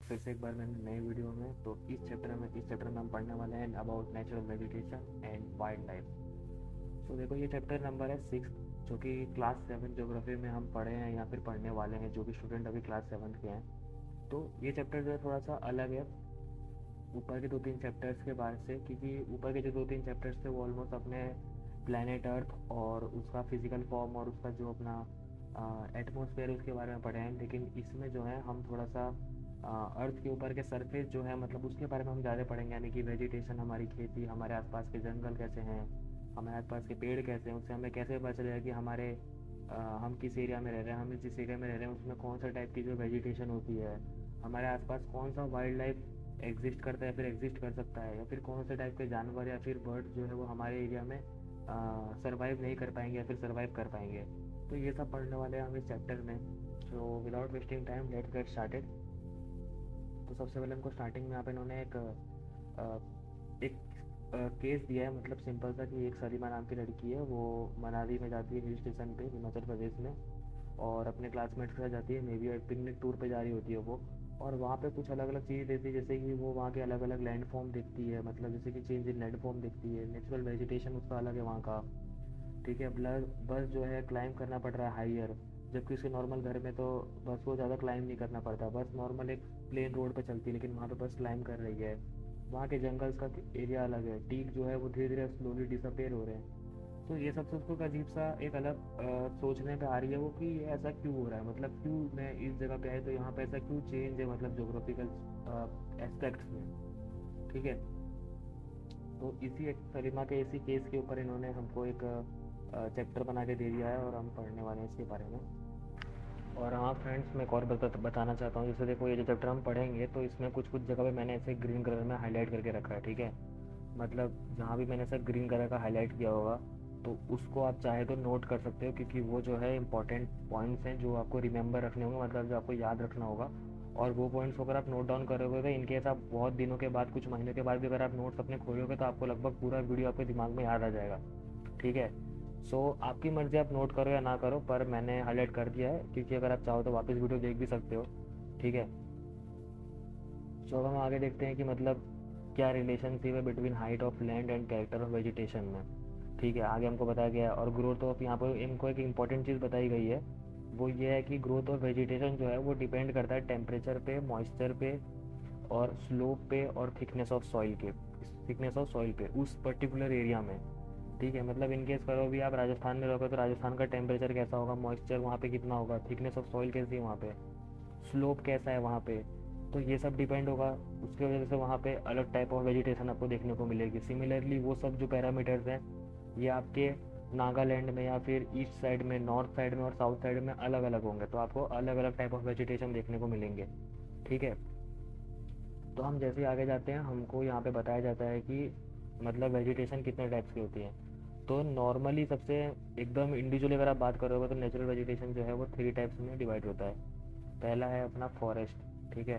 फिर से एक बार मैंने नई वीडियो में। तो इस चैप्टर में हम पढ़ने वाले हैं about natural vegetation and wild life. तो देखो, ये चैप्टर नंबर है 6, जो कि क्लास 7 ज्योग्राफी में हम पढ़े हैं या फिर पढ़ने वाले हैं, जो भी स्टूडेंट अभी क्लास 7 के हैं। तो ये चैप्टर जो है थोड़ा सा अलग है ऊपर के 2-3 चैप्टर्स के बारे से, क्योंकि ऊपर के जो 2-3 चैप्टर्स थे वो ऑलमोस्ट अपने प्लानट अर्थ और उसका फिजिकल फॉर्म और उसका जो अपना एटमॉस्फेयर उसके बारे में पढ़े हैं। लेकिन इसमें जो है हम थोड़ा सा अर्थ के ऊपर के सरफेस जो है मतलब उसके बारे में हम ज़्यादा पढ़ेंगे, यानी कि वेजिटेशन, हमारी खेती, हमारे आसपास के जंगल कैसे हैं, हमारे आसपास के पेड़ कैसे हैं, उससे हमें कैसे पता चलेगा कि हम किस एरिया में रह रहे हैं, हम जिस एरिया में रह रहे हैं उसमें कौन सा टाइप की जो वेजिटेशन होती है, हमारे आसपास कौन सा वाइल्ड लाइफ एग्जिस्ट करता है या फिर एग्जिस्ट कर सकता है, या फिर कौन से टाइप के जानवर या फिर बर्ड जो है वो हमारे एरिया में सरवाइव नहीं कर पाएंगे या फिर सरवाइव कर पाएंगे। तो ये सब पढ़ने वाले हैं हम इस चैप्टर में। So without wasting time let's get started. तो सबसे पहले हमको स्टार्टिंग में यहाँ पे इन्होंने एक केस दिया है, मतलब सिंपल सा, कि एक सलीमा नाम की लड़की है, वो मनाली में जाती है हिल स्टेशन पे हिमाचल प्रदेश में, और अपने क्लासमेट्स के साथ जाती है, मे बी एक पिकनिक टूर पे जा रही होती है वो। और वहाँ पे कुछ अलग अलग चीज़ें देखती है, जैसे कि वो वहाँ के अलग अलग लैंड फॉर्म देखती है, मतलब जैसे कि चेंज इन लैंड फॉर्म देखती है, नेचुरल वेजिटेशन उसका अलग है वहाँ का। ठीक है, बस जो है क्लाइंब करना पड़ रहा है हाइयर, जबकि उसके नॉर्मल घर में तो बस को ज़्यादा क्लाइंब नहीं करना पड़ता, बस नॉर्मल एक प्लेन रोड पे चलती है, लेकिन वहाँ पे बस क्लाइंब कर रही है। वहाँ के जंगल्स का एरिया अलग है, टीक जो है वो धीरे धीरे स्लोली डिसअपेयर हो रहे हैं। तो ये सब उसको एक अजीब सा एक अलग सोचने पे आ रही है वो, कि ये ऐसा क्यों हो रहा है, मतलब क्यों मैं इस जगह पे आई तो यहाँ पे ऐसा क्यों चेंज है, मतलब जोग्राफिकल एस्पेक्ट्स में। ठीक है, तो इसी एक सलीमा के इसी केस के ऊपर इन्होंने हमको एक चैप्टर बना के दे दिया है और हम पढ़ने वाले हैं इसके बारे में। और हाँ फ्रेंड्स, मैं एक और बताना चाहता हूँ, जैसे देखो ये जो चैप्टर हम पढ़ेंगे तो इसमें कुछ कुछ जगह पे मैंने ऐसे ग्रीन कलर में हाईलाइट करके रखा है। ठीक है, मतलब जहाँ भी मैंने ऐसा ग्रीन कलर का हाईलाइट किया होगा तो उसको आप चाहे तो नोट कर सकते हो, क्योंकि वो जो है इंपॉर्टेंट पॉइंट्स हैं जो आपको रिमेंबर रखने होंगे, मतलब जो आपको याद रखना होगा। और वो पॉइंट्स अगर आप नोट डाउन करोगे तो इनकेस आप बहुत दिनों के बाद, कुछ महीनों के बाद भी अगर आप नोट्स अपने खोलोगे तो आपको लगभग पूरा वीडियो आपके दिमाग में याद आ जाएगा। ठीक है, सो आपकी मर्ज़ी, आप नोट करो या ना करो, पर मैंने हाईलाइट कर दिया है, क्योंकि अगर आप चाहो तो वापस वीडियो देख भी सकते हो। ठीक है, सो अब हम आगे देखते हैं कि मतलब क्या रिलेशनशिप है between height of land and character of vegetation में। ठीक है, आगे हमको बताया गया है, और ग्रोथ ऑफ, यहाँ पर इनको एक इंपॉर्टेंट चीज़ बताई गई है, वो ये है कि ग्रोथ ऑफ वेजिटेशन जो है वो डिपेंड करता है टेम्परेचर पे, मॉइस्चर पे, और स्लोप पे, और थिकनेस ऑफ सॉइल पे उस पर्टिकुलर एरिया में। ठीक है, मतलब इन केस करो भी आप राजस्थान में रहोगे तो राजस्थान का टेम्परेचर कैसा होगा, मॉइस्चर वहाँ पे कितना होगा, थिकनेस ऑफ सॉइल कैसी है वहाँ पे, स्लोप कैसा है वहाँ पे, तो ये सब डिपेंड होगा। उसके वजह से वहाँ पे अलग टाइप ऑफ वेजिटेशन आपको देखने को मिलेगी। सिमिलरली वो सब जो पैरामीटर्स हैं ये आपके नागालैंड में या फिर ईस्ट साइड में, नॉर्थ साइड में और साउथ साइड में अलग अलग होंगे, तो आपको अलग अलग टाइप ऑफ वेजिटेशन देखने को मिलेंगे। ठीक है, तो हम जैसे ही आगे जाते हैं हमको यहाँ पे बताया जाता है कि मतलब वेजिटेशन कितने टाइप्स की होती है। तो नॉर्मली सबसे एकदम इंडिविजुअली अगर आप बात करोगे तो नेचुरल वेजिटेशन जो है वो 3 टाइप्स में डिवाइड होता है। पहला है अपना फॉरेस्ट। ठीक है,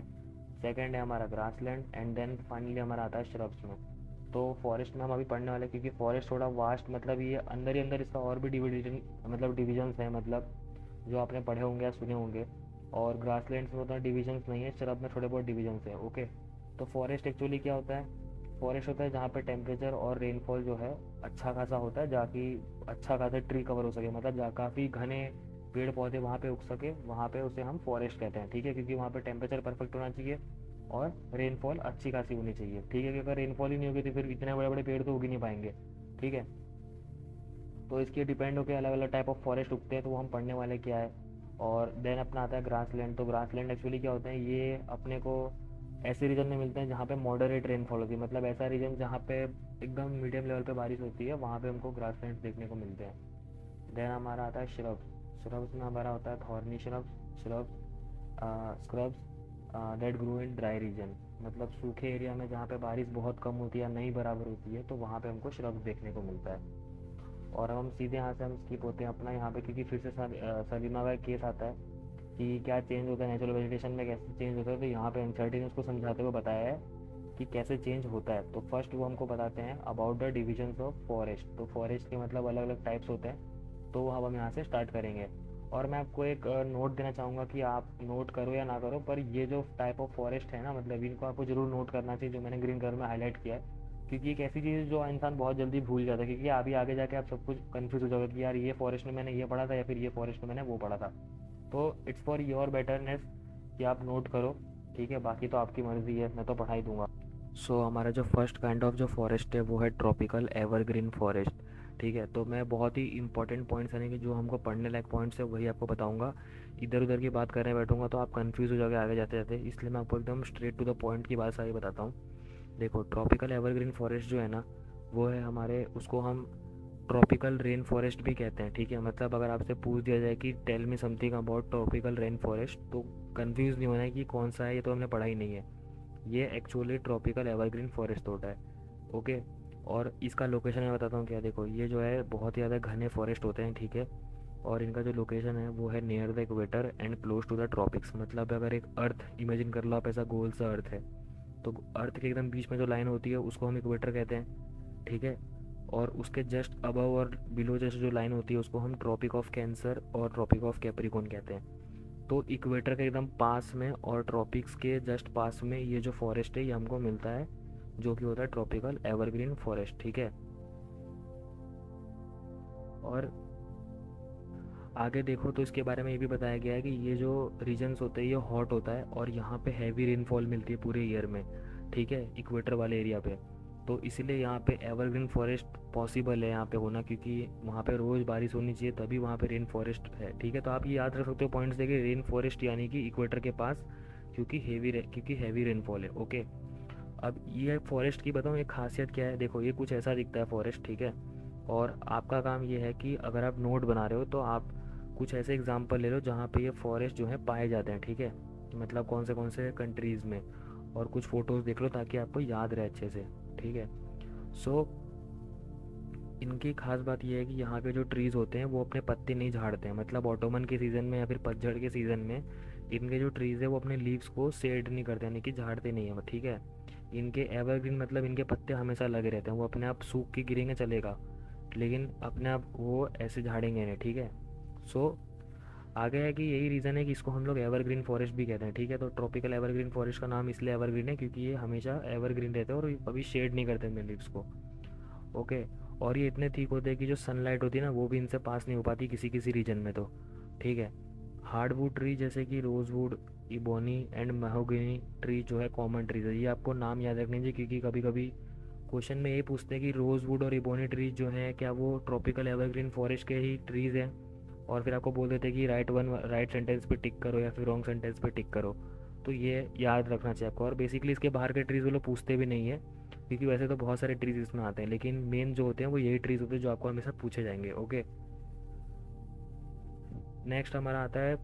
सेकंड है हमारा ग्रासलैंड, एंड देन फाइनली हमारा आता है श्रब्स में। तो फॉरेस्ट में हम अभी पढ़ने वाले हैं, क्योंकि फॉरेस्ट थोड़ा वास्ट, मतलब ये अंदर ही अंदर इसका और भी डिविजन, मतलब डिविजन्स हैं, मतलब जो आपने पढ़े होंगे या सुने होंगे। और ग्रासलैंड्स में उतना डिविजन्स नहीं है, शरब में थोड़े बहुत डिविजन्स हैं। ओके, तो फॉरेस्ट एक्चुअली क्या होता है, फॉरेस्ट होता है जहाँ पे टेम्परेचर और रेनफॉल जो है अच्छा खासा होता है, जहाँ की अच्छा खासा ट्री कवर हो सके, मतलब जहाँ काफ़ी घने पेड़ पौधे वहाँ पे उग सके, वहाँ पे उसे हम फॉरेस्ट कहते हैं। ठीक है, क्योंकि वहाँ पे टेम्परेचर परफेक्ट होना चाहिए और रेनफॉल अच्छी खासी होनी चाहिए। ठीक है, क्योंकि अगर रेनफॉल ही नहीं होगी तो फिर इतने बड़े बड़े पेड़ तो उग ही नहीं पाएंगे। ठीक है, तो इसके डिपेंड होकर अलग अलग टाइप ऑफ फॉरेस्ट उगते हैं, तो वो हम पढ़ने वाले क्या है। और देन अपना आता है ग्रास लैंड। तो ग्रास लैंड एक्चुअली क्या होते हैं, ये अपने को ऐसे रीजन में मिलते हैं जहाँ पे मॉडरेट रेनफॉल होती है, मतलब ऐसा रीजन जहाँ पे एकदम मीडियम लेवल पे बारिश होती है, वहाँ पे हमको ग्रास लैंड देखने को मिलते हैं। देन हमारा आता है श्रब्स। श्रब्स में हमारा होता है thorny shrubs, scrubs that grow in dry region, मतलब सूखे एरिया में जहाँ पे बारिश बहुत कम होती है या नहीं बराबर होती है, तो वहाँ पे हमको श्रब्स देखने को मिलता है। और हम सीधे यहाँ से हम स्किप होते हैं अपना यहाँ पे, क्योंकि फिर से सलीमा का एक केस आता है कि क्या चेंज होता है नेचुरल वेजिटेशन में, कैसे चेंज होता है। तो यहाँ पे एनसीईआरटी ने उसको समझाते हुए बताया है कि कैसे चेंज होता है। तो फर्स्ट वो हमको बताते हैं about the divisions of forest. तो फॉरेस्ट के मतलब अलग अलग टाइप्स होते हैं, तो अब हम यहाँ से स्टार्ट करेंगे। और मैं आपको एक नोट देना चाहूँगा कि आप नोट करो या ना करो, पर ये जो टाइप ऑफ फॉरेस्ट है ना, मतलब इनको आपको ज़रूर नोट करना चाहिए, जो मैंने ग्रीन कलर में हाईलाइट किया है, क्योंकि एक ऐसी चीज़ है जो इंसान बहुत जल्दी भूल जाता है, क्योंकि अभी आगे जाके आप सब कुछ कन्फ्यूज़ हो जाओगे कि यार ये फॉरेस्ट में मैंने ये पढ़ा था या फिर ये फॉरेस्ट में मैंने वो पढ़ा था। तो इट्स फॉर योर बेटरनेस कि आप नोट करो, ठीक है, बाकी तो आपकी मर्ज़ी है, मैं तो पढ़ा ही दूँगा। सो हमारा जो फर्स्ट काइंड ऑफ जो फॉरेस्ट है वो है ट्रॉपिकल एवरग्रीन फॉरेस्ट, ठीक है। तो मैं बहुत ही इंपॉर्टेंट पॉइंट्स यानी कि जो हमको पढ़ने लायक पॉइंट्स है वही आपको बताऊंगा। इधर उधर की बात करने बैठूंगा तो आप कंफ्यूज हो जाओगे आगे जाते जाते, इसलिए मैं आपको एकदम स्ट्रेट टू द पॉइंट की बात सारी बताता हूँ। देखो, ट्रॉपिकल एवरग्रीन फॉरेस्ट जो है ना, वो है हमारे, उसको हम ट्रॉपिकल रेन फॉरेस्ट भी कहते हैं, ठीक है। मतलब अगर आपसे पूछ दिया जाए कि tell me something about tropical rain forest, तो कंफ्यूज नहीं होना है कि कौन सा है, ये तो हमने पढ़ा ही नहीं है। ये एक्चुअली ट्रॉपिकल एवरग्रीन फॉरेस्ट होता है, ओके। और इसका लोकेशन मैं बताता हूँ क्या। देखो, ये जो है बहुत ही ज़्यादा घने फॉरेस्ट होते हैं, ठीक है। और इनका जो लोकेशन है वो है near the equator and close to the tropics. मतलब अगर एक अर्थ इमेजिन कर लो आप, ऐसा गोल सा अर्थ है, तो अर्थ के एकदम बीच में जो लाइन होती है उसको हम इक्वेटर कहते हैं, ठीक है। और उसके जस्ट अबव और बिलो जस्ट जो लाइन होती है उसको हम ट्रॉपिक ऑफ कैंसर और ट्रॉपिक ऑफ कैप्रिकॉर्न कहते हैं। तो इक्वेटर के एकदम पास में और ट्रॉपिक्स के जस्ट पास में ये जो फॉरेस्ट है ये हमको मिलता है, जो कि होता है ट्रॉपिकल एवरग्रीन फॉरेस्ट, ठीक है। और आगे देखो तो इसके बारे में ये भी बताया गया है कि ये जो रीजन्स होते हैं ये हॉट होता है और यहाँ पे हैवी रेनफॉल मिलती है पूरे ईयर में, ठीक है, इक्वेटर वाले एरिया पे। तो इसीलिए यहाँ पे एवरग्रीन फॉरेस्ट पॉसिबल है यहाँ पे होना, क्योंकि वहाँ पे रोज़ बारिश होनी चाहिए तभी वहाँ पे रेन फॉरेस्ट है, ठीक है। तो आप ये याद रख सकते हो पॉइंट्स देखिए, रेन फॉरेस्ट यानी कि इक्वेटर के पास, क्योंकि हैवी रेनफॉल है, ओके। अब ये फॉरेस्ट की बताऊँ एक खासियत क्या है। देखो, ये कुछ ऐसा दिखता है फॉरेस्ट, ठीक है। और आपका काम ये है कि अगर आप नोट बना रहे हो तो आप कुछ ऐसे एग्जाम्पल ले लो जहाँ पे ये फॉरेस्ट जो है पाए जाते हैं, ठीक है। मतलब कौन से कंट्रीज़ में, और कुछ फ़ोटोज़ देख लो ताकि आपको याद रहे अच्छे से, ठीक है। सो इनकी खास बात यह है कि यहाँ के जो ट्रीज़ होते हैं वो अपने पत्ते नहीं झाड़ते हैं। मतलब ऑटोमन के सीज़न में या फिर पतझड़ के सीज़न में इनके जो ट्रीज़ है वो अपने लीव्स को शेड नहीं करते, यानी कि झाड़ते नहीं हैं, ठीक है। इनके एवरग्रीन मतलब इनके पत्ते हमेशा लगे रहते हैं, वो अपने आप सूख के गिरेंगे चलेगा, लेकिन अपने आप वो ऐसे झाड़ेंगे नहीं, ठीक है। सो आगे है कि यही रीज़न है कि इसको हम लोग एवरग्रीन फॉरेस्ट भी कहते हैं, ठीक है। तो ट्रॉपिकल एवरग्रीन फॉरेस्ट का नाम इसलिए एवरग्रीन है क्योंकि ये हमेशा एवरग्रीन रहते हैं और कभी शेड नहीं करते अपने लीव्स को, ओके। और ये इतने ठीक होते हैं कि जो सनलाइट होती है ना वो भी इनसे पास नहीं हो पाती किसी किसी रीजन में, तो ठीक है। हार्डवुड ट्री जैसे कि rosewood, ebony and mahogany tree जो है कॉमन ट्रीज है, ये आपको नाम याद रखने चाहिए, क्योंकि कभी कभी क्वेश्चन में ये पूछते हैं कि रोजवुड और इबोनी ट्रीज जो है क्या वो ट्रॉपिकल एवरग्रीन फॉरेस्ट के ही ट्रीज़ हैं, और फिर आपको बोल देते हैं कि राइट सेंटेंस पे टिक करो या फिर रॉन्ग सेंटेंस पे टिक करो। तो ये याद रखना चाहिए आपको। और बेसिकली इसके बाहर के ट्रीज़ वो लोग पूछते भी नहीं है, क्योंकि वैसे तो बहुत सारे ट्रीज़ इसमें आते हैं, लेकिन मेन जो होते हैं वो यही ट्रीज़ होते हैं जो आपको हमेशा पूछे जाएंगे, ओके। नेक्स्ट हमारा आता है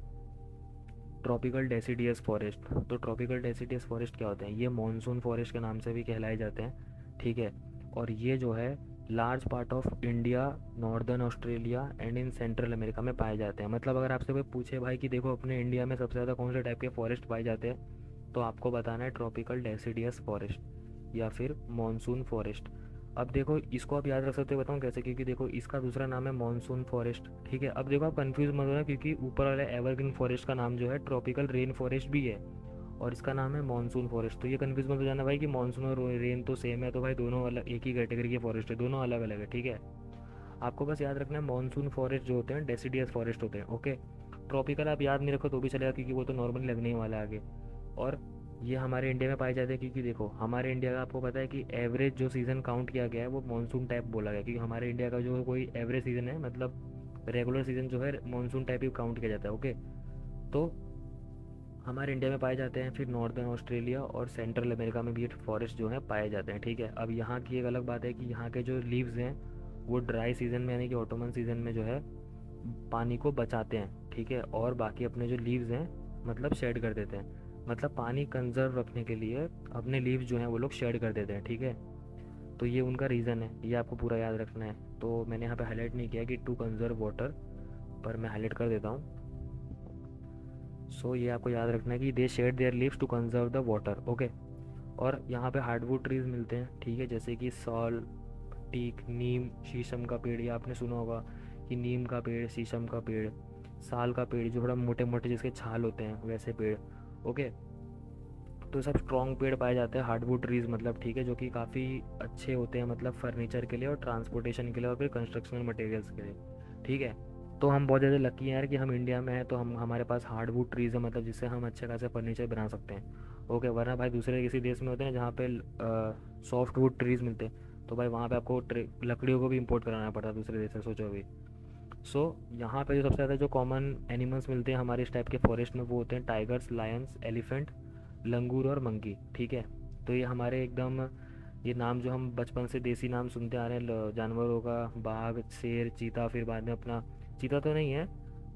ट्रॉपिकल डेसिडियस फॉरेस्ट। तो ट्रॉपिकल डेसिडियस फॉरेस्ट क्या होते हैं, ये मॉनसून फॉरेस्ट के नाम से भी कहलाए जाते हैं, ठीक है। और ये जो है large part of India, northern Australia and in central America में पाए जाते हैं। मतलब अगर आपसे कोई पूछे भाई कि देखो अपने इंडिया में सबसे ज़्यादा कौन से टाइप के फॉरेस्ट पाए जाते हैं, तो आपको बताना है ट्रॉपिकल डेसिडियस फॉरेस्ट या फिर मॉनसून फॉरेस्ट। अब देखो इसको आप याद रख सकते हो, बताऊँ कैसे, क्योंकि देखो इसका दूसरा नाम है मॉनसून फॉरेस्ट, ठीक है। अब देखो आप कंफ्यूज मत होना, क्योंकि ऊपर वाले एवरग्रीन फॉरेस्ट का नाम जो है ट्रॉपिकल रेन फॉरेस्ट भी है और इसका नाम है मॉनसून फॉरेस्ट। तो ये कंफ्यूज मत हो जाना भाई कि मॉनसून और रेन तो सेम है, तो भाई दोनों अलग एक ही कैटेगरी के फॉरेस्ट है, दोनों अलग अलग है, ठीक है। आपको बस याद रखना है मॉनसून फॉरेस्ट जो होते हैं डेसिडियस फॉरेस्ट होते हैं, ओके। ट्रॉपिकल आप याद नहीं रखो तो भी चलेगा, क्योंकि वो तो नॉर्मली लगने ही वाला है आगे। और ये हमारे इंडिया में पाए जाते हैं, क्योंकि देखो हमारे इंडिया का आपको पता है कि एवरेज जो सीज़न काउंट किया गया है वो मानसून टाइप बोला गया, क्योंकि हमारे इंडिया का जो कोई एवरेज सीज़न है, मतलब रेगुलर सीज़न जो है मानसून टाइप ही काउंट किया जाता है, ओके। तो हमारे इंडिया में पाए जाते हैं, फिर नॉर्दर्न ऑस्ट्रेलिया और सेंट्रल अमेरिका में भी ये फॉरेस्ट जो है पाए जाते हैं, ठीक है। अब यहाँ की एक अलग बात है कि यहाँ के जो लीव्स हैं वो ड्राई सीज़न में यानी कि ऑटोमन सीज़न में जो है पानी को बचाते हैं, ठीक है। और बाकी अपने जो लीव्स हैं मतलब शेड कर देते हैं, मतलब पानी कंजर्व रखने के लिए अपने लीव्स जो हैं वो लोग शेड कर देते हैं, ठीक है। तो ये उनका रीज़न है, ये आपको पूरा याद रखना है। तो मैंने यहाँ पे हाईलाइट नहीं किया कि टू कंजर्व वाटर, पर मैं हाईलाइट कर देता हूँ। सो ये आपको याद रखना है कि they shed their leaves to conserve the water, okay. और यहाँ पे हार्डवुड ट्रीज़ मिलते हैं, ठीक है, जैसे कि साल, टीक, नीम, शीशम का पेड़, ये आपने सुना होगा कि नीम का पेड़, शीशम का पेड़, साल का पेड़, जो थोड़ा मोटे मोटे जिसके छाल होते हैं वैसे पेड़। ओके, तो सब स्ट्रॉन्ग पेड़ पाए जाते हैं, हार्डवुड ट्रीज़ मतलब, ठीक है, जो कि काफ़ी अच्छे होते हैं मतलब फर्नीचर के लिए और ट्रांसपोर्टेशन के लिए और फिर कंस्ट्रक्शनल मटेरियल्स के लिए, ठीक है। तो हम बहुत ज़्यादा लकी हैं यार कि हम इंडिया में हैं, तो हम हमारे पास हार्डवुड ट्रीज़ है, मतलब जिससे हम अच्छे खासे फर्नीचर बना सकते हैं। ओके, वरना भाई दूसरे किसी देश में होते हैं जहाँ पे सॉफ्ट वुड ट्रीज़ मिलते हैं, तो भाई वहाँ पे आपको लकड़ियों को भी इंपोर्ट कराना पड़ता है दूसरे देश से, सोचो अभी। सो यहाँ पे जो सबसे ज़्यादा जो कॉमन एनिमल्स मिलते हैं हमारे इस टाइप के फॉरेस्ट में, वो होते हैं टाइगर्स, लायंस, एलिफेंट, लंगूर और मंकी, ठीक है। तो ये हमारे एकदम, ये नाम जो हम बचपन से देसी नाम सुनते आ रहे हैं जानवरों का, बाघ, शेर, चीता, फिर बाद में अपना, चीता तो नहीं है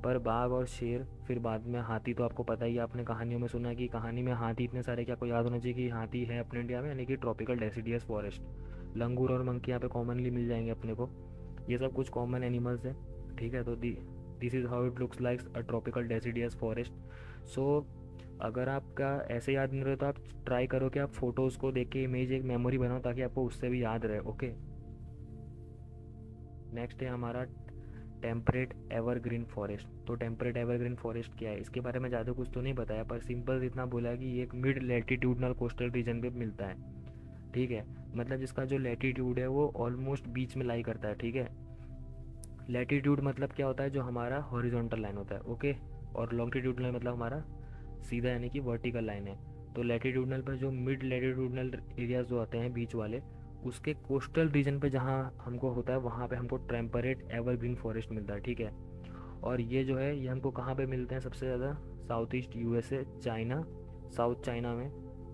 पर बाघ और शेर, फिर बाद में हाथी। तो आपको पता ही है, आपने कहानियों में सुना कि कहानी में हाथी इतने सारे, क्या आपको याद होना चाहिए कि हाथी है अपने इंडिया में, यानी कि ट्रॉपिकल डेसिडियस फॉरेस्ट। लंगूर और मंकी यहाँ पे कॉमनली मिल जाएंगे अपने को। ये सब कुछ कॉमन एनिमल्स हैं, ठीक है। तो this is how it looks like a tropical deciduous forest. So अगर आपका ऐसे याद नहीं रहे तो आप ट्राई करो कि आप फ़ोटोज़ को देख के इमेज एक मेमोरी बनाओ, ताकि आपको उससे भी याद रहे। ओके, नेक्स्ट है हमारा टेम्परेट एवरग्रीन फॉरेस्ट। तो टेम्परेट एवरग्रीन फॉरेस्ट क्या है, इसके बारे में ज़्यादा कुछ तो नहीं बताया, पर सिंपल इतना बोला कि ये एक मिड लेटीट्यूडनल कोस्टल रीजन पे मिलता है, ठीक है। मतलब जिसका जो लेटीट्यूड है वो ऑलमोस्ट बीच में लाई करता है, ठीक है। लेटीट्यूड मतलब क्या होता है, जो हमारा हॉरिजॉन्टल लाइन होता है, ओके। और लॉन्गिट्यूडनल मतलब हमारा सीधा यानी कि वर्टिकल लाइन है। तो लेटीट्यूडनल पर जो मिड लेटीट्यूडनल एरियाज जो आते हैं बीच वाले, उसके कोस्टल रीजन पे जहाँ हमको होता है वहाँ पे हमको टेम्परेट एवरग्रीन फॉरेस्ट मिलता है, ठीक है। और ये जो है ये हमको कहाँ पे मिलते हैं सबसे ज़्यादा, south east USA, China, south China में,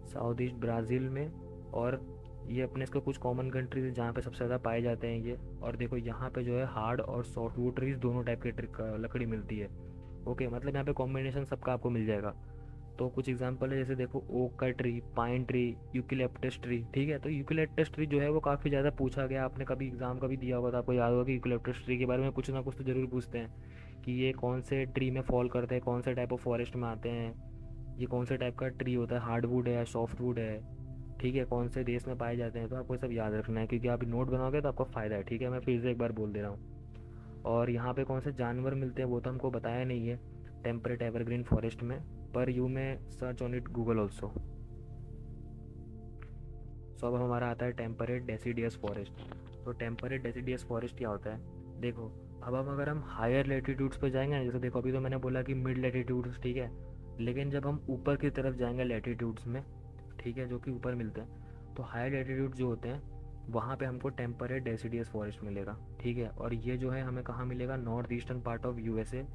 साउथ ईस्ट ब्राज़ील में, और ये अपने इसके कुछ कॉमन कंट्रीज जहाँ पे सबसे ज़्यादा पाए जाते हैं ये। और देखो यहाँ पे जो है हार्ड और सॉफ्ट वुड ट्रीज दोनों टाइप के लकड़ी मिलती है। ओके, मतलब यहाँ पे कॉम्बिनेशन सबका आपको मिल जाएगा। तो कुछ एग्जांपल है, जैसे देखो ओक का tree, pine tree, eucalyptus tree, ठीक है। तो यूकेलिप्टस ट्री जो है वो काफ़ी ज़्यादा पूछा गया, आपने कभी एग्जाम का भी दिया होगा तो आपको याद होगा कि यूकेलिप्टस ट्री के बारे में कुछ ना कुछ तो ज़रूर पूछते हैं कि ये कौन से ट्री में फॉल करते हैं, कौन से टाइप ऑफ फॉरेस्ट में आते हैं, ये कौन से टाइप का ट्री होता है, हार्डवुड है, सॉफ्ट वुड है, ठीक है, कौन से देश में पाए जाते हैं। तो आपको सब याद रखना है, क्योंकि आप नोट बनाओगे तो आपको फ़ायदा है, ठीक है। मैं फिर से एक बार बोल दे रहा हूँ। और यहाँ पे कौन से जानवर मिलते हैं वो तो हमको बताया नहीं है टेम्परेट एवरग्रीन फॉरेस्ट में, पर you may search on it Google also. So अब हमारा आता है टेम्परेट डेसिडियस फॉरेस्ट। तो टेम्परेट डेसिडियस फॉरेस्ट क्या होता है, देखो अब हम अगर हम हायर लेटीट्यूड्स पर जाएंगे ना, जैसे देखो अभी तो मैंने बोला कि मिड लेटीट्यूड्स, ठीक है, लेकिन जब हम ऊपर की तरफ जाएंगे लेटीट्यूड्स में, ठीक है, जो कि ऊपर मिलते हैं, तो हायर लेटीट्यूड जो होते हैं वहाँ पे हमको टेम्परेट डेसिडियस फॉरेस्ट मिलेगा, ठीक है। और ये जो है हमें कहाँ मिलेगा, north eastern part of USA,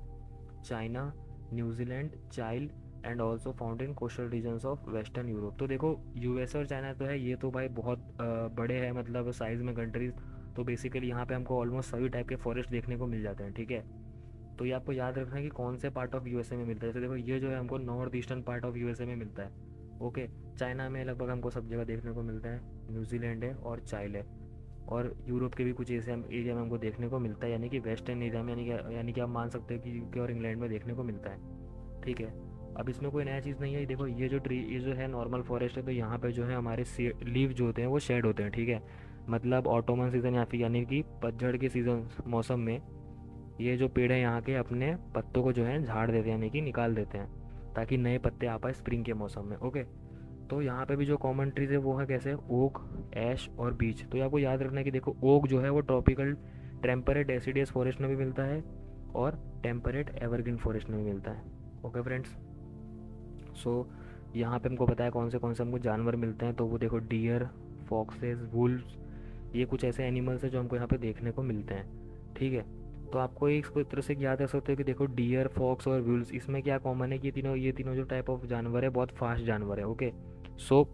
China, New Zealand, child, and also found in coastal regions of western Europe. तो देखो यूएस और चाइना तो है, ये तो भाई बहुत बड़े हैं मतलब साइज़ में कंट्रीज। तो बेसिकली यहाँ पे हमको ऑलमोस्ट सभी टाइप के फॉरेस्ट देखने को मिल जाते हैं, ठीक है। तो ये आपको याद रखना है कि कौन से पार्ट ऑफ यूएसए में मिलता है। जैसे देखो ये जो है हमको north eastern part of USA में मिलता है, ओके। चाइना में लगभग हमको सब जगह देखने को मिलता है, न्यूजीलैंड है और चाइल्ड है। और यूरोप के भी कुछ ऐसे एरिया में हमको देखने को मिलता है, यानी कि वेस्टर्न एरिया में, यानी कि आप मान सकते हो कि यूके और इंग्लैंड में देखने को मिलता है, ठीक है। अब इसमें कोई नया चीज़ नहीं है, देखो ये जो ट्री, ये जो है नॉर्मल फॉरेस्ट है, तो यहाँ पे जो है हमारे लीव जो होते हैं वो शेड होते हैं, ठीक है। मतलब ऑटोमन सीज़न या फिर यानी कि पतझड़ के सीज़न मौसम में ये जो पेड़ है यहाँ के अपने पत्तों को जो है झाड़ देते हैं, यानी कि निकाल देते हैं, ताकि नए पत्ते आ पाए स्प्रिंग के मौसम में, ओके। तो यहाँ पे भी जो कॉमन ट्रीज है वो है कैसे, ओक, ऐश और बीच। तो आपको याद रखना है कि देखो ओक जो है वो ट्रॉपिकल टेम्परेट डेसिडियस फॉरेस्ट में भी मिलता है और टेम्परेट एवरग्रीन फॉरेस्ट में भी मिलता है, ओके फ्रेंड्स। सो यहाँ पे हमको पता है कौन से हमको जानवर मिलते हैं, तो वो देखो डियर, फॉक्सेस, वुल्व्स, ये कुछ ऐसे एनिमल्स हैं जो हमको यहाँ पे देखने को मिलते हैं, ठीक है। तो आपको इसको एक तरह से याद रख सकते हो कि देखो डियर, फॉक्स और वुल्व्स, इसमें क्या कॉमन है कि ये तीनों जो टाइप ऑफ जानवर है बहुत फास्ट जानवर है, ओके। सो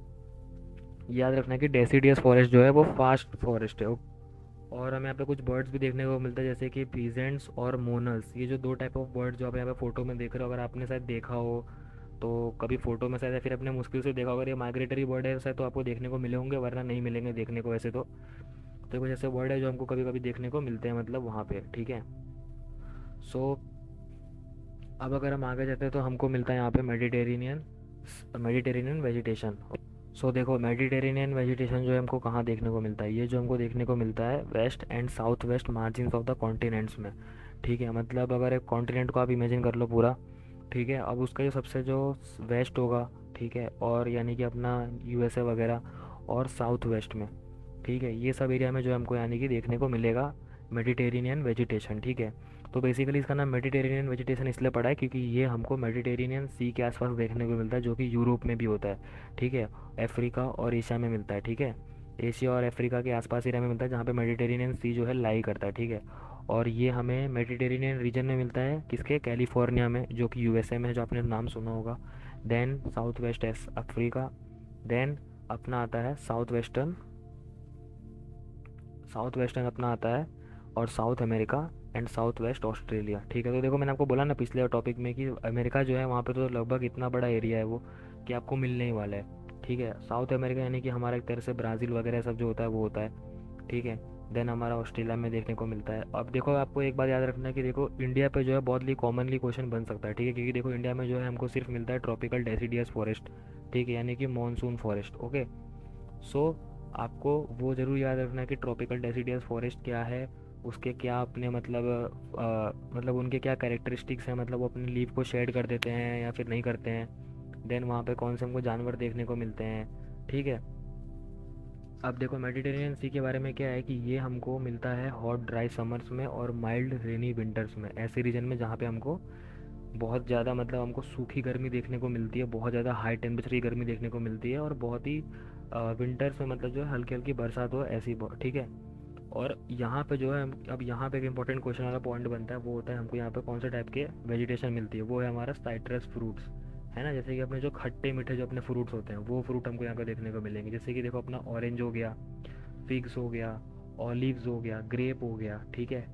याद रखना कि डेसिडियस फॉरेस्ट जो है वो फास्ट फॉरेस्ट है। और हमें यहाँ पे कुछ बर्ड्स भी देखने को मिलता है, जैसे कि पीजेंट्स और मोनल्स, ये जो दो टाइप ऑफ बर्ड्स जो आप यहाँ पे फोटो में देख रहे हो, अगर आपने शायद देखा हो तो कभी फोटो में शायद, या फिर अपने मुश्किल से देखा होगा, ये माइग्रेटरी बर्ड है शायद, तो आपको देखने को मिले होंगे, वरना नहीं मिलेंगे देखने को वैसे तो कुछ ऐसे बर्ड है जो हमको कभी कभी देखने को मिलते हैं मतलब वहाँ पे, ठीक है। सो अब अगर हम आगे जाते हैं तो हमको मिलता है यहाँ पे मेडिटेरेनियन वेजिटेशन। सो देखो मेडिटेरेनियन वेजिटेशन जो है हमको कहाँ देखने को मिलता है, ये जो हमको देखने को मिलता है west and south west margin of the continents में, ठीक है, मतलब अगर एक कॉन्टिनेंट को आप इमेजिन कर लो पूरा, ठीक है, अब उसका जो सबसे जो वेस्ट होगा, ठीक है, और यानी कि अपना यूएसए वगैरह, और साउथ वेस्ट में, ठीक है, ये सब एरिया में जो हमको यानी कि देखने को मिलेगा मेडिटेरेनियन वेजिटेशन, ठीक है। तो बेसिकली इसका नाम मेडिटेरेनियन वेजिटेशन इसलिए पड़ा है क्योंकि ये हमको मेडिटेरेनियन सी के आसपास देखने को मिलता है, जो कि यूरोप में भी होता है, ठीक है, अफ्रीका और एशिया में मिलता है, ठीक है, एशिया और अफ्रीका के आसपास एरिया में मिलता है जहाँ पे मेडिटेरेनियन सी जो है लाई करता है, ठीक है। और ये हमें मेडिटेरेनियन रीजन में मिलता है किसके, कैलिफोर्निया में, जो कि यूएसए में है, जो आपने नाम सुना होगा। Then South West Africa, then अपना आता है साउथ वेस्टर्न अपना आता है, और South America and south West Australia, ठीक है। तो देखो मैंने आपको बोला ना पिछले टॉपिक में कि अमेरिका जो है वहाँ पे तो लगभग इतना बड़ा एरिया है वो कि आपको मिलने ही वाला है, ठीक है। साउथ अमेरिका यानी कि हमारा एक तरह से ब्राज़ील वगैरह सब जो होता है वो होता है, ठीक है। देन हमारा ऑस्ट्रेलिया में देखने को मिलता है। अब देखो आपको एक बात याद रखना है कि देखो इंडिया पे जो है बहुत ही कॉमनली क्वेश्चन बन सकता है, ठीक है, क्योंकि देखो इंडिया में जो है हमको सिर्फ मिलता है ट्रॉपिकल डेसिडियस फॉरेस्ट, ठीक है, यानी कि मॉनसून फॉरेस्ट, ओके। सो आपको वो ज़रूर याद रखना है कि ट्रॉपिकल डेसिडियस फॉरेस्ट क्या है, उसके क्या अपने मतलब मतलब उनके क्या कैरेक्टरिस्टिक्स हैं, मतलब वो अपने लीव को शेड कर देते हैं या फिर नहीं करते हैं। देन वहाँ पे कौन से हमको जानवर देखने को मिलते हैं, ठीक है। अब देखो मेडिटेरेनियन सी के बारे में क्या है कि ये हमको मिलता है हॉट ड्राई समर्स में और माइल्ड रेनी विंटर्स में, ऐसे रीजन में जहाँ पे हमको बहुत ज़्यादा मतलब हमको सूखी गर्मी देखने को मिलती है, बहुत ज़्यादा हाई टेम्परेचर की गर्मी देखने को मिलती है, और बहुत ही विंटर्स में मतलब जो है हल्की हल्की बरसात हो ऐसी, ठीक है। और यहाँ पे जो है अब यहाँ पे एक इंपॉर्टेंट क्वेश्चन वाला पॉइंट बनता है, वो होता है हमको यहाँ पे कौन से टाइप के वेजिटेशन मिलती है, वो है हमारा साइट्रस फ्रूट्स, है ना, जैसे कि अपने जो खट्टे मीठे जो अपने फ्रूट्स होते हैं वो फ्रूट हमको यहाँ पे देखने को मिलेंगे, जैसे कि देखो अपना ऑरेंज हो गया, फिग्स हो गया, ऑलिव्स हो गया, ग्रेप हो गया, ठीक है।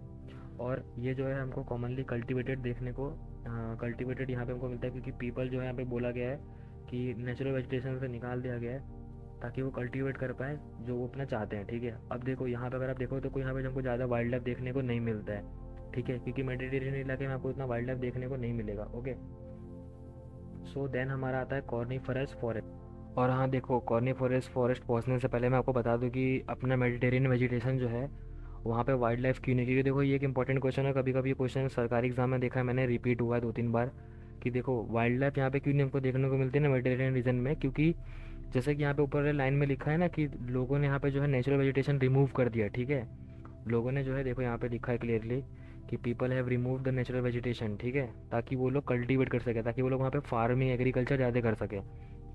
और ये जो है हमको कॉमनली कल्टीवेटेड देखने को कल्टीवेटेड यहाँ पे हमको मिलता है, क्योंकि पीपल जो है यहाँ पे बोला गया है कि नेचुरल वेजिटेशन से निकाल दिया गया है ताकि वो कल्टीवेट कर पाए जो वो अपना चाहते हैं, ठीक है। अब देखो यहाँ पे अगर आप देखो तो कोई यहाँ पे हमको ज़्यादा वाइल्ड लाइफ देखने को नहीं मिलता है, ठीक है, क्योंकि मेडिटेरेनियन इलाके में आपको इतना वाइल्ड लाइफ देखने को नहीं मिलेगा, ओके। सो देन हमारा आता है कॉर्निफरस फॉरेस्ट। और हाँ देखो कॉर्निफरस फॉरेस्ट पहुँचने से पहले मैं आपको बता दूँ कि अपना मेडिटेरियन वेजिटेशन जो है वहाँ पे वाइल्ड लाइफ क्यों नहीं, क्योंकि देखो ये एक इंपॉर्टेंट क्वेश्चन है, कभी कभी ये क्वेश्चन सरकारी एग्जाम में देखा है मैंने, रिपीट हुआ है 2-3 बार कि देखो वाइल्ड लाइफ यहाँ पे क्यों नहीं हमको देखने को मिलती है ना मेडिटेरियन रीजन में, क्योंकि जैसे कि यहाँ पे ऊपर लाइन में लिखा है ना कि लोगों ने यहाँ पे जो है नेचुरल वेजिटेशन रिमूव कर दिया, ठीक है। लोगों ने जो है देखो यहाँ पे लिखा है क्लियरली कि people have remove the natural vegetation, ठीक है, ताकि वो लोग कल्टीवेट कर सके, ताकि वो लोग वहाँ पे फार्मिंग एग्रीकल्चर ज़्यादा कर सके,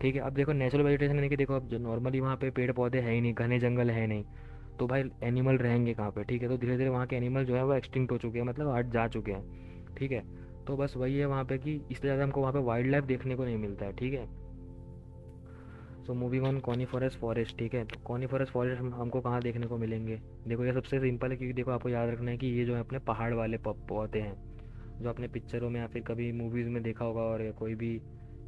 ठीक है। अब देखो नेचुरल वेजिटेशन यानी कि देखो अब जो नॉर्मली वहाँ पे पेड़ पौधे है ही नहीं, घने जंगल है नहीं, तो भाई एनिमल रहेंगे कहाँ पे, ठीक है। तो धीरे धीरे वहाँ के एनिमल जो है वो एक्सटिंक्ट हो चुके हैं, मतलब हट जा चुके हैं, ठीक है। तो बस वही है वहाँ पे कि इससे ज़्यादा हमको वहाँ पे वाइल्ड लाइफ देखने को नहीं मिलता है, ठीक है। So moving on coniferous forest, ठीक है। तो कॉनिफरस फॉरेस्ट हमको कहाँ देखने को मिलेंगे, देखो ये सबसे सिंपल है, क्योंकि देखो आपको याद रखना है कि ये जो है अपने पहाड़ वाले पौधे हैं, जो आपने पिक्चरों में या फिर कभी मूवीज़ में देखा होगा, और या कोई भी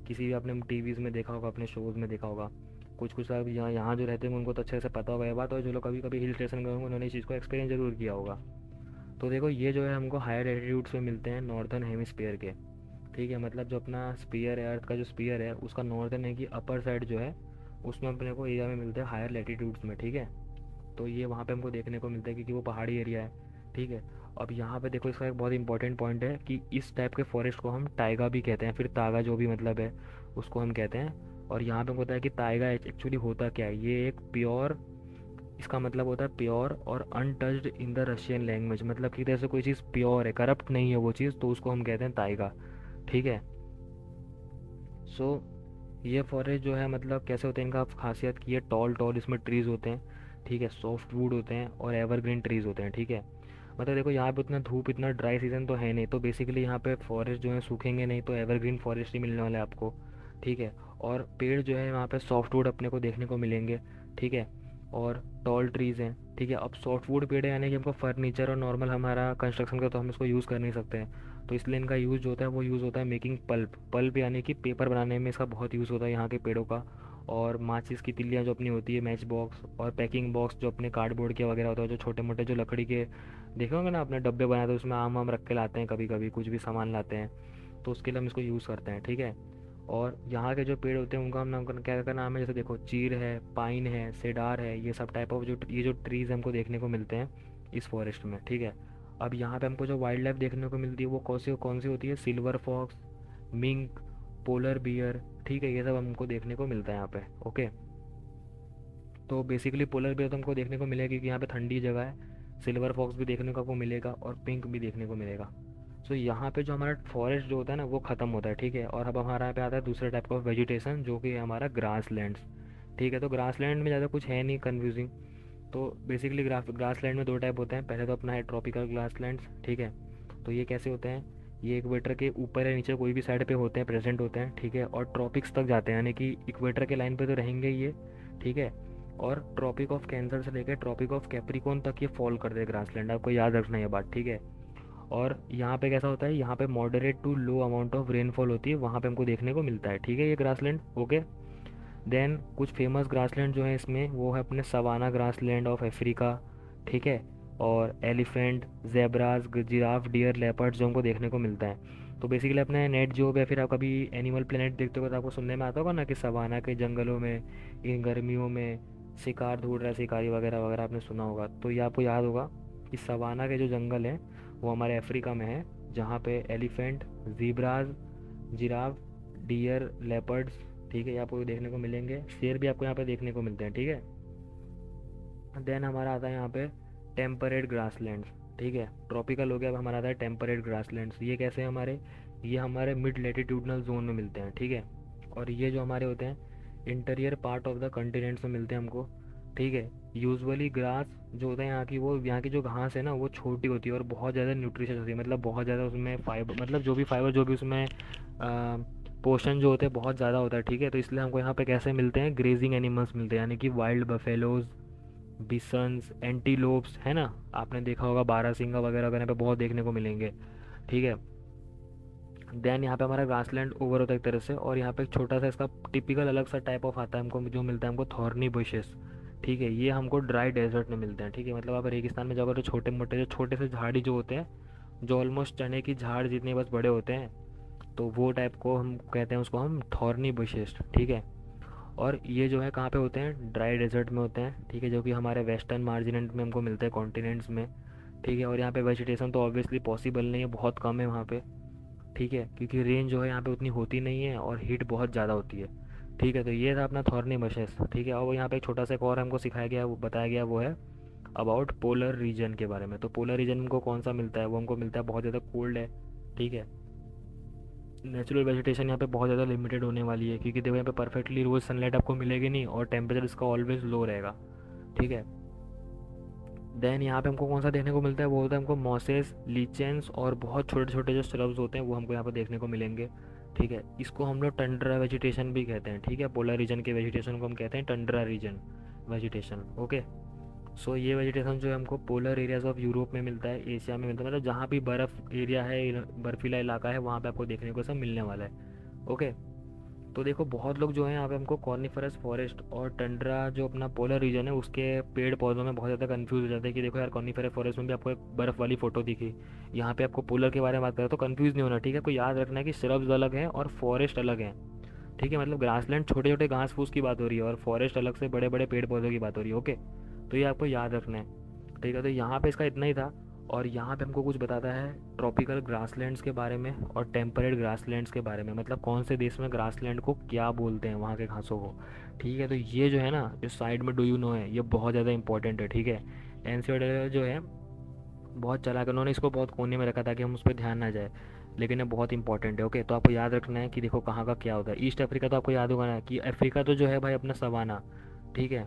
किसी भी आपने टीवीज़ में देखा होगा, अपने शोज़ में देखा होगा। कुछ कुछ अब यहाँ यहाँ जो रहते हैं उनको तो अच्छे से पता होगा ये बात, और जो लोग कभी कभी हिल स्टेशन गए होंगे उन्होंने इस चीज़ को एक्सपीरियंस जरूर किया होगा। तो देखो ये जो है हमको हायर एल्टीट्यूड्स में मिलते हैं नॉर्दर्न हेमिस्फीयर के, ठीक है, मतलब जो अपना स्पीयर है अर्थ का जो स्पीयर है उसका नॉर्दर्न है कि अपर साइड जो है उसमें अपने को एरिया में मिलते हैं हायर लैटिट्यूड्स में, ठीक है। तो ये वहाँ पे हमको देखने को मिलता है क्योंकि वो पहाड़ी एरिया है, ठीक है। अब यहाँ पे देखो इसका एक बहुत इंपॉर्टेंट पॉइंट है कि इस टाइप के फॉरेस्ट को हम टाइगा भी कहते हैं, फिर तागा जो भी मतलब है उसको हम कहते हैं। और यहाँ पे होता है कि टाइगा एक्चुअली होता क्या है, ये एक प्योर, इसका मतलब होता है प्योर और untouched in the Russian language, मतलब कि जैसे कोई चीज़ प्योर है, करप्ट नहीं है वो चीज़, तो उसको हम कहते हैं टाइगा, ठीक है। सो ये फॉरेस्ट जो है मतलब कैसे होते हैं, इनका खासियत कि ये टॉल टॉल इसमें ट्रीज़ होते हैं, ठीक है, सॉफ्ट वुड होते हैं और एवरग्रीन ट्रीज़ होते हैं, ठीक है। मतलब देखो यहाँ पे उतना धूप इतना ड्राई सीजन तो है नहीं, तो बेसिकली यहाँ पे फॉरेस्ट जो है सूखेंगे नहीं, तो एवरग्रीन फॉरेस्ट ही मिलने वाला है आपको, ठीक है। और पेड़ जो है वहाँ पे सॉफ्ट वुड अपने को देखने को मिलेंगे, ठीक है, और टॉल ट्रीज़ हैं, ठीक है। अब सॉफ्ट वुड पेड़ है यानी कि हमको फर्नीचर और नॉर्मल हमारा कंस्ट्रक्शन का तो हम इसको यूज़ कर नहीं सकते हैं, तो इसलिए इनका यूज़ जो होता है वो यूज़ होता है मेकिंग पल्प, पल्प यानी कि पेपर बनाने में इसका बहुत यूज़ होता है यहाँ के पेड़ों का। और माचिस की तिल्लियाँ जो अपनी होती है, मैच बॉक्स और पैकिंग बॉक्स जो अपने कार्डबोर्ड के वगैरह होता है, जो छोटे मोटे जो लकड़ी के देखे होंगे ना अपने डब्बे बनाए, तो उसमें आम वाम रख के लाते हैं, कभी कभी कुछ भी सामान लाते हैं, तो उसके लिए हम इसको यूज़ करते हैं, ठीक है। और यहाँ के जो पेड़ होते हैं उनका हम नाम क्या क्या नाम है, जैसे देखो चीर है, पाइन है, सेडार है, ये सब टाइप ऑफ जो ये जो ट्रीज़ हमको देखने को मिलते हैं इस फॉरेस्ट में, ठीक है। अब यहाँ पे हमको जो वाइल्ड लाइफ देखने को मिलती है वो कौन सी होती है, silver fox, mink, polar bear, ठीक है, ये सब हमको देखने को मिलता है यहाँ पे। ओके, तो बेसिकली पोलर बियर तो हमको देखने को मिलेगा क्योंकि यहाँ पे ठंडी जगह है। सिल्वर फॉक्स भी देखने को आपको मिलेगा और पिंक भी देखने को मिलेगा। सो यहाँ पे जो हमारा फॉरेस्ट जो होता है ना वो ख़त्म होता है, ठीक है। और अब हमारा यहाँ पे आता है दूसरे टाइप का वेजिटेशन जो कि है हमारा ग्रास लैंड्स, ठीक है। तो ग्रास लैंड में ज़्यादा कुछ है नहीं कन्फ्यूजिंग। तो बेसिकली ग्रास लैंड में दो टाइप होते हैं। पहले तो अपना है ट्रॉपिकल ग्रास लैंड्स, ठीक है। तो ये कैसे होते हैं, ये इक्वेटर के ऊपर या नीचे कोई भी साइड पे होते हैं, प्रेजेंट होते हैं, ठीक है। और ट्रॉपिक्स तक जाते हैं, यानी कि इक्वेटर के लाइन पे तो रहेंगे ही ये, ठीक है। और ट्रॉपिक ऑफ कैंसर से लेकर ट्रॉपिक ऑफ कैप्रिकॉन तक ये फॉल करते हैं ग्रासलैंड, आपको याद रखना है ये बात, ठीक है। और यहाँ पे कैसा होता है, यहाँ पे moderate to low amount of rainfall होती है, वहाँ पे हमको देखने को मिलता है, ठीक है, ये ग्रासलैंड। ओके, देन कुछ फेमस ग्रासलैंड जो है इसमें वो है अपने सवाना ग्रासलैंड ऑफ अफ्रीका, ठीक है। और elephant, zebras, giraffe, deer, leopard जो हमको देखने को मिलता है। तो बेसिकली अपने नेट जो है, फिर आप कभी एनिमल प्लेनेट देखते हो तो आपको सुनने में आता होगा ना कि सवाना के जंगलों में इन गर्मियों में शिकार ढूंढ रहा है, शिकारी वगैरह वगैरह आपने सुना होगा। तो ये आपको याद होगा कि सवाना के जो जंगल हैं वो हमारे अफ्रीका में है, जहाँ पे एलिफेंट, जीब्राज, जिराफ, डियर, लेपर्ड्स, ठीक है, ये आपको देखने को मिलेंगे। शेर भी आपको यहाँ पे देखने को मिलते हैं, ठीक है। देन हमारा आता है यहाँ पे टेम्परेट ग्रासलैंड्स, ठीक है। ट्रॉपिकल हो गया, अब हमारा आता है टेम्परेट ग्रासलैंड्स। ये कैसे हैं हमारे, ये हमारे मिड लेटीट्यूडनल जोन में मिलते हैं, ठीक है। और ये जो हमारे होते हैं interior part of the continents में मिलते हैं हमको, ठीक है। यूजुअली ग्रास जो होता है यहाँ की, वो यहाँ की जो घास है ना वो छोटी होती है और बहुत ज़्यादा न्यूट्रिशियस होती है, मतलब बहुत ज़्यादा उसमें फाइबर, मतलब जो भी फाइबर जो भी उसमें पोर्शन जो होते हैं बहुत ज़्यादा होता है, ठीक है। तो इसलिए हमको यहाँ पे कैसे मिलते हैं, ग्रेजिंग एनिमल्स मिलते हैं, यानी कि वाइल्ड बफेलोज, बिसन्स, एंटीलोप्स, है ना, आपने देखा होगा बारहसिंगा वगैरह वगैरह पे बहुत देखने को मिलेंगे, ठीक है। देन यहाँ पे हमारा ग्रासलैंड ओवर होता है एक तरह से। और यहाँ पे एक छोटा सा इसका टिपिकल अलग सा टाइप ऑफ आता है हमको, जो मिलता है हमको थॉर्नी बुशेस, ठीक है। ये हमको ड्राई डेजर्ट में मिलते हैं, ठीक है। मतलब आप रेगिस्तान में जाओगे तो छोटे मोटे जो छोटे से झाड़ी जो होते हैं, जो ऑलमोस्ट चने की झाड़ जितने बस बड़े होते हैं, तो वो टाइप को हम कहते हैं, उसको हम थॉर्नी बुशेस, ठीक है। और ये जो है कहाँ पे होते हैं, ड्राई डेजर्ट में होते हैं, ठीक है, जो कि हमारे वेस्टर्न मार्जिनेंट में हमको मिलते हैं, कॉन्टिनेंट्स में, ठीक है। और यहाँ पे वेजिटेशन तो ऑब्वियसली पॉसिबल नहीं है, बहुत कम है वहाँ पे, ठीक है, क्योंकि रेंज जो है यहाँ पे उतनी होती नहीं है और हीट बहुत ज़्यादा होती है, ठीक है। तो ये था अपना थॉर्नी बुशेस, ठीक है। और यहाँ पे एक छोटा सा एक और हमको सिखाया गया, वो बताया गया, वो है अबाउट पोलर रीजन के बारे में। तो पोलर रीजन हमको कौन सा मिलता है, वो हमको मिलता है बहुत ज़्यादा कोल्ड है, ठीक है। नेचुरल वेजिटेशन यहाँ पे बहुत ज़्यादा लिमिटेड होने वाली है, क्योंकि देखो यहाँ पे परफेक्टली रोज़ सनलाइट आपको मिलेगी नहीं और टेम्परेचर इसका ऑलवेज लो रहेगा, ठीक है। देन यहाँ पे हमको कौन सा देखने को मिलता है, वो होता है हमको मॉसेस, लीचेंस और बहुत छोटे छोटे जो श्रब्स होते हैं वो हमको यहाँ पे देखने को मिलेंगे, ठीक है। इसको हम लोग टंड्रा वेजिटेशन भी कहते हैं, ठीक है। पोलर रीजन के वेजिटेशन को हम कहते हैं टंड्रा रीजन वेजिटेशन, ओके। सो ये वेजिटेशन जो है हमको पोलर एरियाज ऑफ यूरोप में मिलता है, एशिया में मिलता है, मतलब जहाँ भी बर्फ़ एरिया है, बर्फीला इलाका है, वहाँ पे आपको देखने को सब मिलने वाला है, ओके। तो देखो बहुत लोग जो है यहाँ पे हमको कॉर्निफरस फॉरेस्ट और टंड्रा जो अपना पोलर रीजन है उसके पेड़ पौधों में बहुत ज़्यादा कंफ्यूज हो जाते हैं कि देखो यार कॉर्निफरस फॉरेस्ट में भी आपको एक बर्फ़ वाली फ़ोटो दिखी, यहाँ पे आपको पोलर के बारे में बात करें तो कंफ्यूज नहीं होना, ठीक है। आपको याद रखना है कि श्रब्स अलग हैं और फॉरेस्ट अलग हैं, ठीक है। मतलब ग्रासलैंड छोटे छोटे घास फूस की बात हो रही है और फॉरेस्ट अलग से बड़े बड़े पेड़ पौधों की बात हो रही है, ओके। तो ये आपको याद रखना है, ठीक है। तो यहाँ पे इसका इतना ही था। और यहाँ पे हमको कुछ बताता है ट्रॉपिकल ग्रासलैंड्स के बारे में और टेम्परेट ग्रासलैंड्स के बारे में, मतलब कौन से देश में ग्रासलैंड को क्या बोलते हैं, वहाँ के घासों को, ठीक है। तो ये जो है ना, इस साइड में डू यू नो है, ये बहुत ज़्यादा इंपॉर्टेंट है, ठीक है। एनसीईआरटी जो है बहुत चला कर उन्होंने इसको बहुत कोने में रखा ताकि हम उस पर ध्यान ना जाए, लेकिन ये बहुत इंपॉर्टेंट है, ओके। तो आपको याद रखना है कि देखो कहाँ का क्या होता है। ईस्ट अफ्रीका तो आपको याद होगा ना कि अफ्रीका तो जो है भाई अपना सवाना, ठीक है।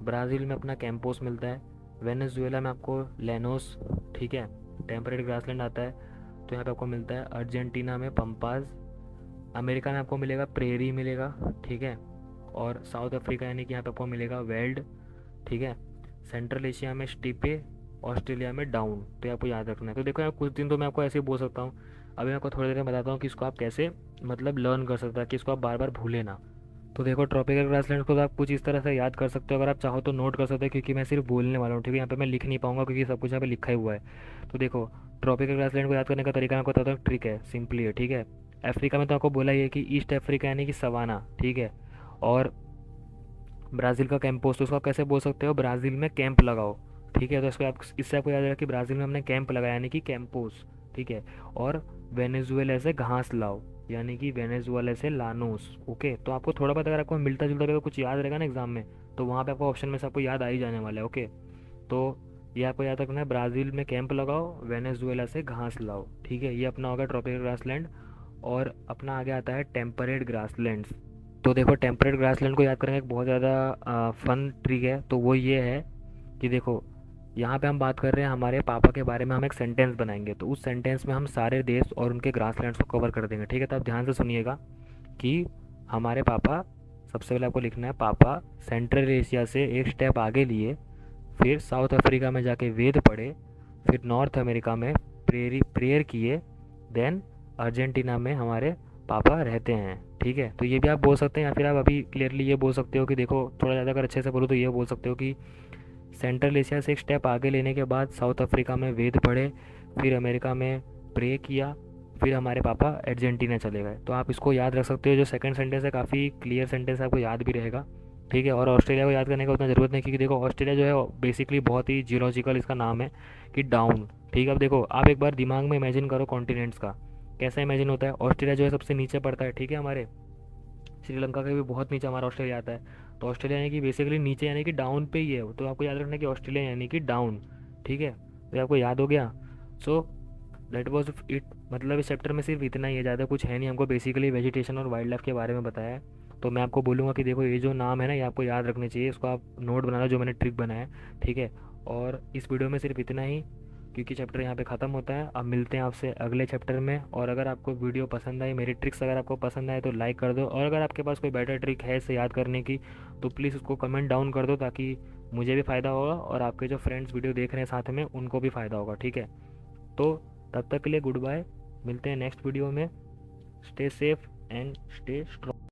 ब्राज़ील में अपना कैंपोस मिलता है, वेनेजुएला में आपको लेनोस, ठीक है, टेम्परेट ग्रासलैंड आता है, तो यहाँ पे आपको मिलता है। अर्जेंटीना में पंपाज, अमेरिका में आपको मिलेगा प्रेरी मिलेगा, ठीक है। और साउथ अफ्रीका यानी कि यहाँ पे आपको मिलेगा वेल्ड, ठीक है। सेंट्रल एशिया में स्टीपे, ऑस्ट्रेलिया में डाउन, तो ये आपको याद रखना है। तो देखो यार कुछ दिन तो मैं आपको ऐसे ही बोल सकता हूँ, अभी मैं आपको थोड़ी देर में बताता हूँ कि इसको आप कैसे मतलब लर्न कर सकते हैं कि इसको आप बार बार भूलें ना। तो देखो ट्रॉपिकल ग्रासलैंड को तो आप कुछ इस तरह से याद कर सकते हो, अगर आप चाहो तो नोट कर सकते हो, क्योंकि मैं सिर्फ बोलने वाला हूँ, ठीक है। यहाँ पे मैं लिख नहीं पाऊंगा क्योंकि सब कुछ यहाँ पे लिखा ही हुआ है। तो देखो ट्रॉपिकल ग्रासलैंड को याद करने का तरीका मैं आपको बताता हूँ, ट्रिक है, सिंपली है, ठीक है। अफ्रीका में तो आपको बोला ही है कि ईस्ट अफ्रीका यानी कि सवाना, ठीक है। और ब्राज़ील का कैंपोस, तो उसको आप कैसे बोल सकते हो, ब्राज़ील में कैंप लगाओ, ठीक है। तो इससे आपको याद रखा कि ब्राज़ील में हमने कैंप लगाया यानी कि कैंपोस, ठीक है। और वेनेजुएला से घास लाओ यानी कि वेनेजुएला से लानोस, ओके। तो आपको थोड़ा बहुत अगर आपको मिलता जुलता अगर कुछ याद रहेगा ना एग्जाम में, तो वहाँ पे आपको ऑप्शन में से आपको याद आ ही जाने वाला है, ओके। तो ये आपको याद रखना है, ब्राज़ील में कैंप लगाओ, वेनेजुएला से घास लाओ, ठीक है। ये अपना होगा ट्रॉपिकल ग्रासलैंड। और अपना आगे आता है टेम्परेट ग्रासलैंड्स। तो देखो टेम्परेट ग्रासलैंड को याद करेंगे, एक बहुत ज़्यादा फन ट्रिक है। तो वो ये है कि देखो यहाँ पे हम बात कर रहे हैं हमारे पापा के बारे में, हम एक सेंटेंस बनाएंगे, तो उस सेंटेंस में हम सारे देश और उनके ग्रासलैंड्स को कवर कर देंगे, ठीक है। तो आप ध्यान से सुनिएगा कि हमारे पापा, सबसे पहले आपको लिखना है पापा सेंट्रल एशिया से एक स्टेप आगे लिए, फिर साउथ अफ्रीका में जाके वेद पढ़े, फिर नॉर्थ अमेरिका में प्रेयर किए, देन अर्जेंटीना में हमारे पापा रहते हैं, ठीक है। तो ये भी आप बोल सकते हैं, या फिर आप अभी क्लियरली ये बोल सकते हो कि देखो थोड़ा ज़्यादा अगर अच्छे से बोलो तो ये बोल सकते हो कि सेंट्रल एशिया से एक स्टेप आगे लेने के बाद साउथ अफ्रीका में वेद पढ़े, फिर अमेरिका में प्रे किया, फिर हमारे पापा अर्जेंटीना चले गए। तो आप इसको याद रख सकते हो। जो सेकंड सेंटेंस है काफ़ी क्लियर सेंटेंस है, आपको याद भी रहेगा, ठीक है। और ऑस्ट्रेलिया को याद करने का उतना ज़रूरत नहीं, क्योंकि देखो ऑस्ट्रेलिया जो है बेसिकली बहुत ही जियोलॉजिकल इसका नाम है कि डाउन, ठीक है। अब देखो आप एक बार दिमाग में इमेजिन करो कॉन्टिनेंट्स का, कैसा इमेजिन होता है। ऑस्ट्रेलिया जो है सबसे नीचे पड़ता है, ठीक है। हमारे श्रीलंका के भी बहुत नीचे हमारा ऑस्ट्रेलिया आता है। तो ऑस्ट्रेलिया यानी कि बेसिकली नीचे यानी कि डाउन पे ही है। तो आपको याद रखना है कि ऑस्ट्रेलिया यानी कि डाउन, ठीक है। तो ये आपको याद हो गया। So that was it. मतलब इस चैप्टर में सिर्फ इतना ही है, ज़्यादा कुछ है नहीं। हमको बेसिकली वेजिटेशन और वाइल्ड लाइफ के बारे में बताया है। तो मैं आपको बोलूँगा कि देखो ये जो नाम है ना, ये आपको याद रखने चाहिए, इसको आप नोट बना लो जो मैंने ट्रिक बनाया है, ठीक है। और इस वीडियो में सिर्फ इतना ही, क्योंकि चैप्टर यहाँ पे ख़त्म होता है। अब मिलते हैं आपसे अगले चैप्टर में। और अगर आपको वीडियो पसंद आई, मेरी ट्रिक्स अगर आपको पसंद आए तो लाइक कर दो, और अगर आपके पास कोई बेटर ट्रिक है इसे याद करने की तो प्लीज़ उसको कमेंट डाउन कर दो, ताकि मुझे भी फ़ायदा होगा और आपके जो फ्रेंड्स वीडियो देख रहे हैं साथ में उनको भी फ़ायदा होगा, ठीक है। तो तब तक के लिए गुड बाय, मिलते हैं नेक्स्ट वीडियो में। Stay safe and stay strong.